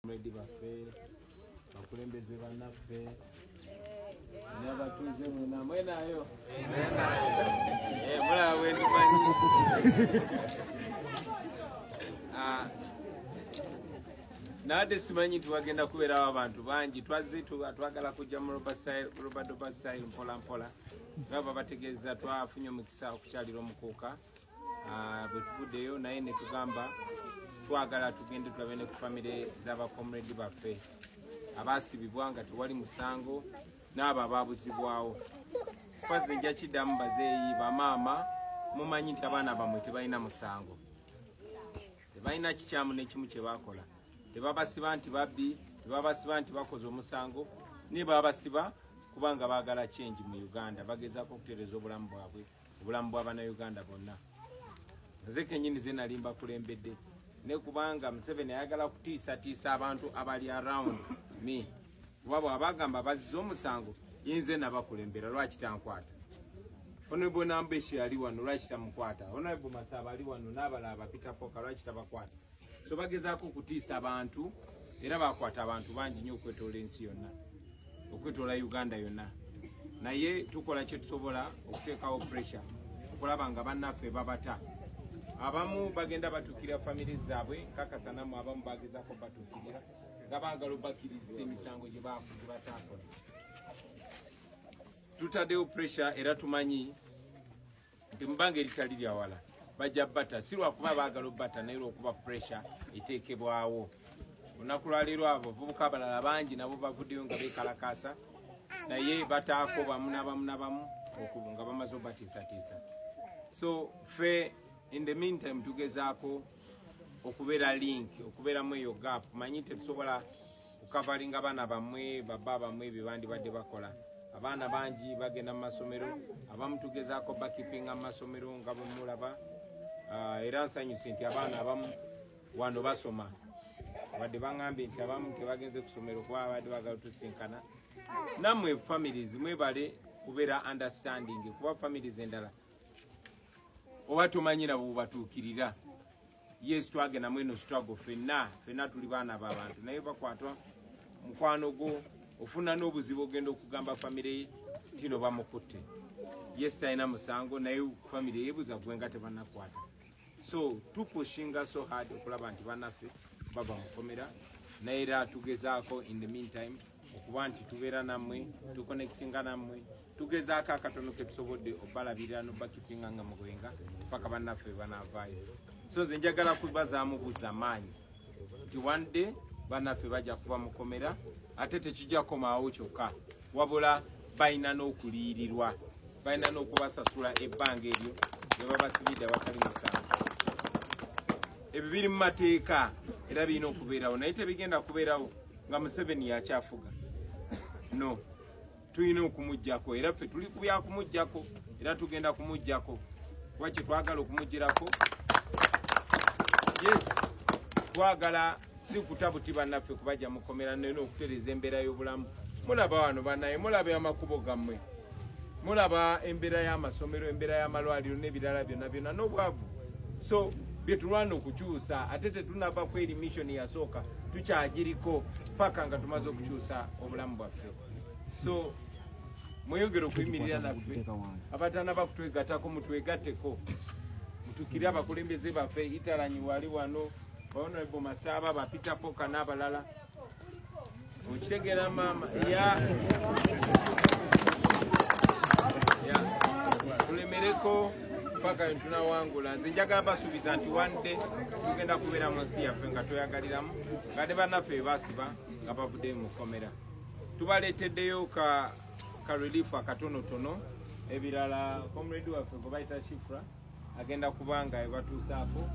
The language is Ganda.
Ready bafe bakulembeze banaffe n'abatuuze mwena mwenayo mulawe ndimanyi nade simanyi nti wagenda kubeerawo abantu bangi twagala kujja mu Robert style mpola mpola ngaba bategeeza twafunye omukisa okukyalira omukuuka bwe tuvuddeyo naye ne tugamba twagala tugende tulabene ku famire z'abakomredi baffe abasibibwa nga tewali musango n'abo ababuzibwawo. Kwaze nja kiddamu bazeeyi bamaama mumanyi nti abaana bamwe tebalina musango, tebalina kikyamu n'ekimu kye bakola, tebabasiba nti babbi, tebabasiba nti bakoze omusango, naye babasiba kubanga baagala change mu Uganda, bagezaako okutereeza obulamu bwabwe, obulamu bw'Abannayuganda bonna. Nze kennyini ze nali mbakulembedde ne kubanga Museveni ayagala kutiisatiisa abantu abali around me. Kuba bw'abagamba bazze omusango yinze nabakulembera lwaki tankwata. Honorable Nambeshi yali wano lwaki tamukwata. Honorable Masaba ali wano n'abalala Peter Poka lwaki tabakwata. So bagezaako okutiisa abantu era bakwata abantu bangi nnyo okwetoola ensi yonna, okwetoola Uganda yonna. Naye tukola kye tusobola okuteekawo pressure okulaba nga bannaffe babata. Abamu bagenda batukira family zaabwe kakasanamu, abamu bagezaako batukirira nga baagala obakkiriza emisango gye bataakola. Tutaddewo pressure era tumanyi nti mubanga eritali lya wala bajja bata, si lwakuba baagala obbata naye lwokuba pressure eteekebwawo. Olunaku lwaleero abavubuka abalala bangi nabo bavuddeyo nga beekalakaasa naye bataako bamu nabamu nga bamaze obbatiisatiisa. So ffe in the meantime tugezaako okubeera link, okubeeramu eyo gap. Manyi tetusobola okukavalinga abaana bamwe baba bamwe bye bandibadde bakola. Abaana bangi bagenda mu masomero, abamu tugezaako bakipinga mu masomero nga bwe mulaba. Era nsanyuse nti abaana abamu wano basoma, badde baŋŋambye nti abamu tebagenze ku ssomero kuba badde bagala tusinkana. Nammwe families mwebale kubeera understanding, kuba families endala oba tomanyira bwebatuukirira. Yes, twagenda mweno struggle fenna tuli baana b'abantu naye bakwatwa mukwano gwo ofuna n'obuzibu ogenda okugamba famire tino bamukutte. Yes, talina musango naye famire yeebuza gwe nga tebanakwata. So tupushinga so hard okulaba nti bannaffe baba mukomera, naye era tugezaako in the meantime okuba nti tubeera nammwe, tuconnectinga nammwe, tugezaako akatono ke tusobodde obalabirira n'obakipinga nga mugwenga paka bannaffe banaavaayo. So nze njagala kubazaamu buza maanyi nti one day bannaffe bajja kuba mukomera, ate tekijja komaawo kyokka wabula balina n'okuliyirirwa, balina n'okubasasula ebbanga eryo ne babasibidde abatali musango. Ebyo biri mu mateeka era birina okubeerawo, naye tebigenda kubeerawo nga Museveni yakyafuga. No, tulina okumuggyako era ffe tuli ku byakumuggyako era tugenda kumuggyako. Kuba kye twagala okumuggyirako, yes, twagala si kutabuti bannaffe kubajja mukomera naye n'okutereeza embeera y'obulamu. Mulaba wano bannaye, mulaba amakubo gammwe, mulaba embeera y'amasomero, embeera y'amalwaliro n'ebirala byonna byonna n'obwavu. So bye tulwana okukyusa ate tetunava ku eri mission yasooka, tukyagiriko paka nga tumaze okukyusa obulamu bwaffe. So mweyongere okuyimirira naffe, abatanaba kutwegattako mutwegatteko, mutukire abakulembeze baffe. Italanyi wali wano, Honorable Masaba, ba Peter Poka n'abalala. Okitegeera maama tulemereko paka tunawangula. Nze njagala basuubiza nti one day tugenda kubeera mu nsi yaffe nga toyagaliramu nga ne bannaffe basiba nga bavuddeyo mu kkomera. Tubaleeteddeyo ka relief akatonotono. Ebirala comrade waffe gwe bayita Shifra agenda kubanga ebatuusaako.